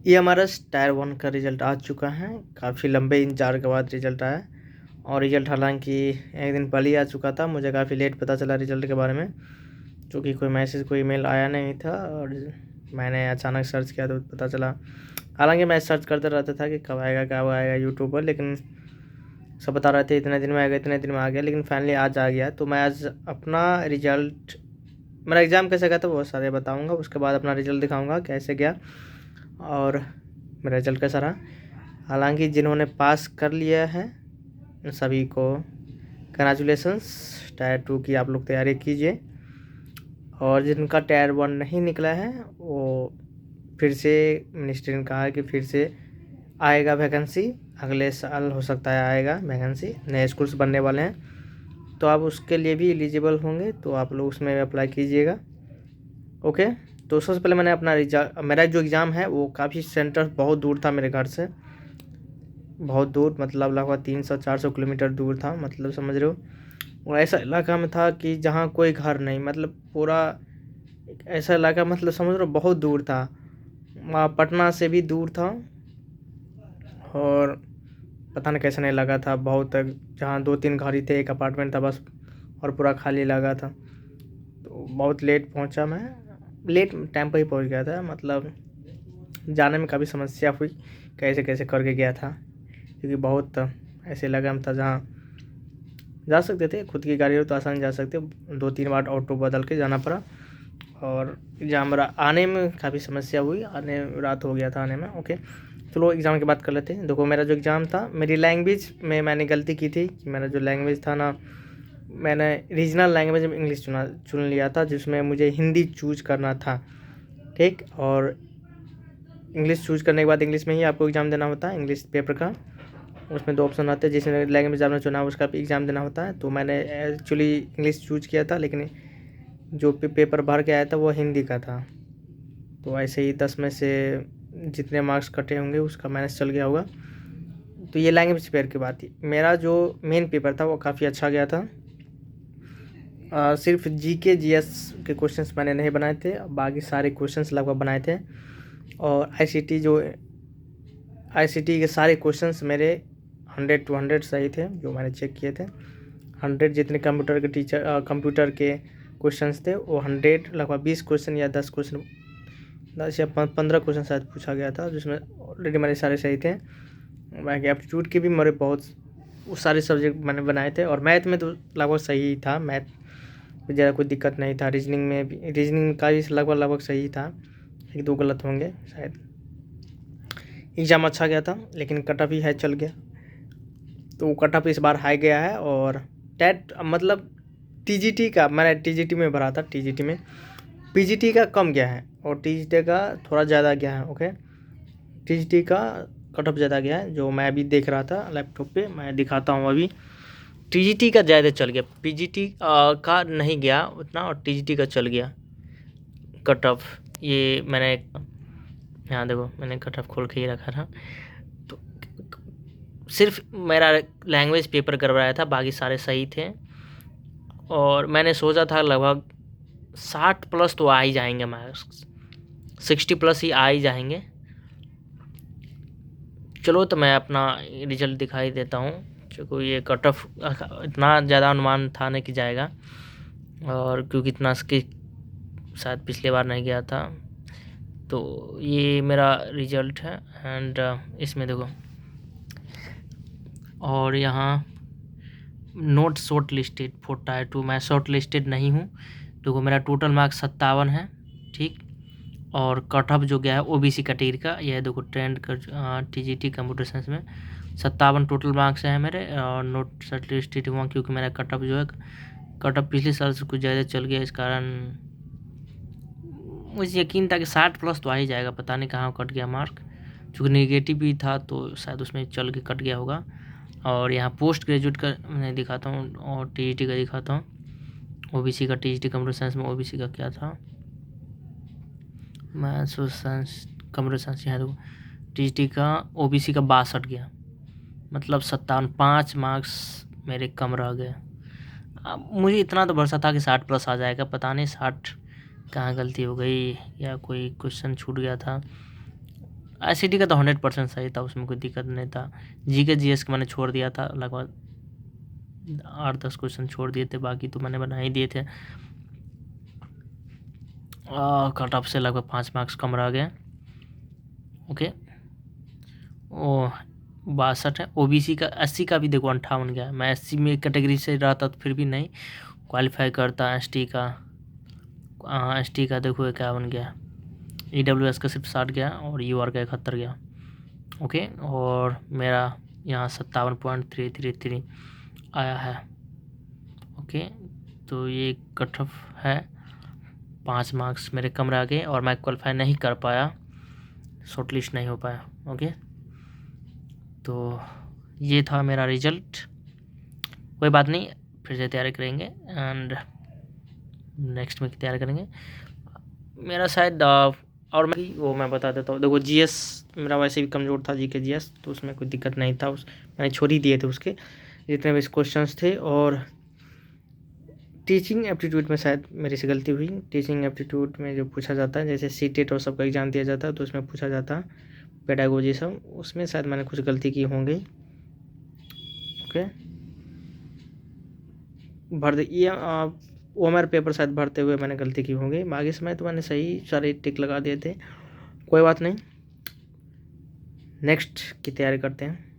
ये हमारा टायर 1 का रिज़ल्ट आ चुका है। काफ़ी लंबे इंतज़ार के बाद रिज़ल्ट आया और रिज़ल्ट हालांकि एक दिन पहले ही आ चुका था। मुझे काफ़ी लेट पता चला रिज़ल्ट के बारे में, क्योंकि कोई मैसेज कोई ईमेल आया नहीं था और मैंने अचानक सर्च किया तो पता चला। हालांकि मैं सर्च करते रहता था कि कब आएगा यूट्यूब पर, लेकिन सब बता रहे थे इतने दिन में आएगा, इतने दिन में आ गया, लेकिन फाइनली आज आ गया। तो मैं आज अपना रिज़ल्ट, मेरा एग्ज़ाम कैसे गया था वो सारे बताऊँगा। उसके बाद अपना रिज़ल्ट दिखाऊँगा कैसे गया और मेरा रिज़ल्ट कैसा रहा। हालांकि जिन्होंने पास कर लिया है उन सभी को कंग्रेचुलेसन्स। टायर 2 की आप लोग तैयारी कीजिए, और जिनका टायर 1 नहीं निकला है वो फिर से मिनिस्ट्री ने कहा है कि फिर से आएगा वैकेंसी, अगले साल हो सकता है आएगा वैकेंसी, नए स्कूल्स बनने वाले हैं, तो आप उसके लिए भी एलिजिबल होंगे, तो आप लोग उसमें अप्लाई कीजिएगा। ओके, तो सबसे पहले मैंने अपना मेरा जो एग्ज़ाम है वो काफ़ी सेंटर बहुत दूर था मेरे घर से, बहुत दूर, मतलब लगभग 300-400 किलोमीटर दूर था, मतलब समझ रहे हो। और ऐसा इलाका में था कि जहाँ कोई घर नहीं, मतलब पूरा एक ऐसा इलाका, मतलब समझ रहे हो बहुत दूर था, वहाँ पटना से भी दूर था। और पता नहीं कैसा नहीं लगा था, बहुत जहाँ 2-3 घर ही थे, एक अपार्टमेंट था बस, और पूरा खाली लगा था। तो बहुत लेट पहुँचा मैं, लेट टाइम पर ही पहुँच गया था, मतलब जाने में काफ़ी समस्या हुई, कैसे कैसे करके गया था, क्योंकि बहुत ऐसे लगा था जहाँ जा सकते थे, खुद की गाड़ी हो तो आसानी जा सकते, 2-3 बार ऑटो बदल के जाना पड़ा। और एग्ज़ाम आने में काफ़ी समस्या हुई, आने रात हो गया था आने में। ओके, चलो एग्ज़ाम की बात कर लेते हैं। देखो, मेरा जो एग्ज़ाम था, मेरी लैंग्वेज में मैंने गलती की थी कि मेरा जो लैंग्वेज था ना, मैंने रीजनल लैंग्वेज में इंग्लिश चुन लिया था, जिसमें मुझे हिंदी चूज करना था। ठीक, और इंग्लिश चूज करने के बाद इंग्लिश में ही आपको एग्ज़ाम देना होता है, इंग्लिश पेपर का। उसमें 2 ऑप्शन आते हैं, जिस लैंग्वेज आपने चुना उसका भी एग्ज़ाम देना होता है। तो मैंने एक्चुअली इंग्लिश चूज किया था, लेकिन जो पेपर भर के आया था वो हिंदी का था। तो ऐसे ही 10 में से जितने मार्क्स कटे होंगे उसका माइनस चल गया होगा। तो ये लैंग्वेज पेपर की बात थी। मेरा जो मेन पेपर था वो काफ़ी अच्छा गया था। सिर्फ जीके जीएस के क्वेश्चंस मैंने नहीं बनाए थे, बाकी सारे क्वेश्चंस लगभग बनाए थे। और आईसीटी के सारे क्वेश्चंस मेरे 100 to 100 सही थे, जो मैंने चेक किए थे। 100 जितने कंप्यूटर के क्वेश्चंस थे वो 100, लगभग 20 क्वेश्चन या 10 क्वेश्चन, 10 या 15 क्वेश्चन शायद पूछा गया था, जिसमें ऑलरेडी मेरे सारे सही थे। बाकी एप्टीट्यूड के भी मेरे बहुत, वो सारे सब्जेक्ट मैंने बनाए थे। और मैथ में तो लगभग सही ही था, मैथ में ज़्यादा कोई दिक्कत नहीं था। रीजनिंग का भी लगभग सही था, 1-2 गलत होंगे शायद। एग्ज़ाम अच्छा गया था, लेकिन कट ऑफ ही है चल गया, तो कट ऑफ इस बार हाई गया है। और टेट, मतलब टीजीटी का मैंने टीजीटी में भरा था, टीजीटी में पीजीटी का कम गया है और टीजीटी का थोड़ा ज़्यादा गया है। ओके, टीजीटी का कट ऑफ ज़्यादा गया है, जो मैं अभी देख रहा था लैपटॉप पे, मैं दिखाता हूँ अभी। टीजीटी का ज़्यादा चल गया, पीजीटी का नहीं गया उतना, और टीजीटी का चल गया कट ऑफ। ये मैंने, यहाँ देखो मैंने कट ऑफ खोल के ही रखा था। तो सिर्फ मेरा लैंग्वेज पेपर गड़बड़ाया था, बाकी सारे सही थे। और मैंने सोचा था लगभग 60 प्लस तो आ ही जाएंगे मार्क्स, 60 प्लस ही आ ही जाएंगे। चलो, तो मैं अपना रिजल्ट दिखाई देता हूँ, क्योंकि ये कट ऑफ इतना ज़्यादा अनुमान था नहीं कि जाएगा, और क्योंकि इतना इसके शायद पिछले बार नहीं गया था। तो ये मेरा रिजल्ट है, एंड इसमें देखो, और यहाँ note short listed for tyre 2, मैं शॉर्ट लिस्टेड नहीं हूँ। देखो, मेरा टोटल मार्क्स 57 है, ठीक। और कट ऑफ जो गया है ओबीसी कैटेगरी का, यह देखो ट्रेंड का टीजीटी कंप्यूटर साइंस में 57 टोटल मार्क्स हैं मेरे। और नोट शॉर्ट लिस्टेड हुआ क्योंकि मेरा कट ऑफ जो है, कट ऑफ पिछले साल से कुछ ज़्यादा चल गया, इस कारण मुझे यकीन था कि 60 प्लस तो आ ही जाएगा। पता नहीं कहाँ कट गया मार्क, चूँकि नेगेटिव भी था तो शायद उसमें चल के कट गया होगा। और यहाँ पोस्ट ग्रेजुएट का मैं दिखाता हूँ और टीजीटी का दिखाता हूँ। ओबीसी का टीजीटी कंप्यूटर साइंस में ओबीसी का क्या था, मैं सोशल साइंस कंप्यूटर साइंस, यहाँ देखो टीजीटी का ओबीसी का 62 गया, मतलब 57, 5 मार्क्स मेरे कम रह गए। मुझे इतना तो भरोसा था कि 60 प्लस आ जाएगा, पता नहीं 60 कहाँ गलती हो गई या कोई क्वेश्चन छूट गया था। ICT का तो 100% सही था, उसमें कोई दिक्कत नहीं था। GK GS का मैंने छोड़ दिया था, लगभग 8-10 क्वेश्चन छोड़ दिए थे, बाकी तो मैंने बना ही दिए थे। कट ऑफ से लगभग 5 मार्क्स कम रह गए। ओके, ओ 62 है। OBC का 80 का भी देखो 58 गया। मैं 80 में कैटेगरी से रहता तो फिर भी नहीं क्वालिफाई करता। ST का ST का देखो 51 गया। EWS का सिर्फ 60 गया और UR का 71 गया। ओके, और मेरा यहाँ 57.333 आया है। ओके, तो ये कट ऑफ है, 5 मार्क्स मेरे कम रह गए और मैं क्वालिफाई नहीं कर पाया, शॉर्ट लिस्ट नहीं हो पाया। ओके, तो ये था मेरा रिजल्ट। कोई बात नहीं, फिर से तैयारी करेंगे एंड नेक्स्ट में तैयारी करेंगे। मेरा शायद और मैं बता देता हूँ। देखो GS मेरा वैसे भी कमज़ोर था, GK GS, तो उसमें कोई दिक्कत नहीं था। मैंने छोड़ ही दिए थे उसके जितने भी क्वेश्चंस थे। और टीचिंग एप्टीट्यूड में शायद मेरी से गलती हुई। टीचिंग एप्टीट्यूड में जो पूछा जाता है, जैसे CTET और सबका एग्ज़ाम दिया जाता है, तो उसमें पूछा जाता है पेडागोजी सब, उसमें शायद मैंने कुछ गलती की होंगी। ओके, भर दे ये OMR पेपर शायद भरते हुए मैंने गलती की होंगी। बाकी समय तो मैंने सही सारे टिक लगा दिए थे। कोई बात नहीं, नेक्स्ट की तैयारी करते हैं।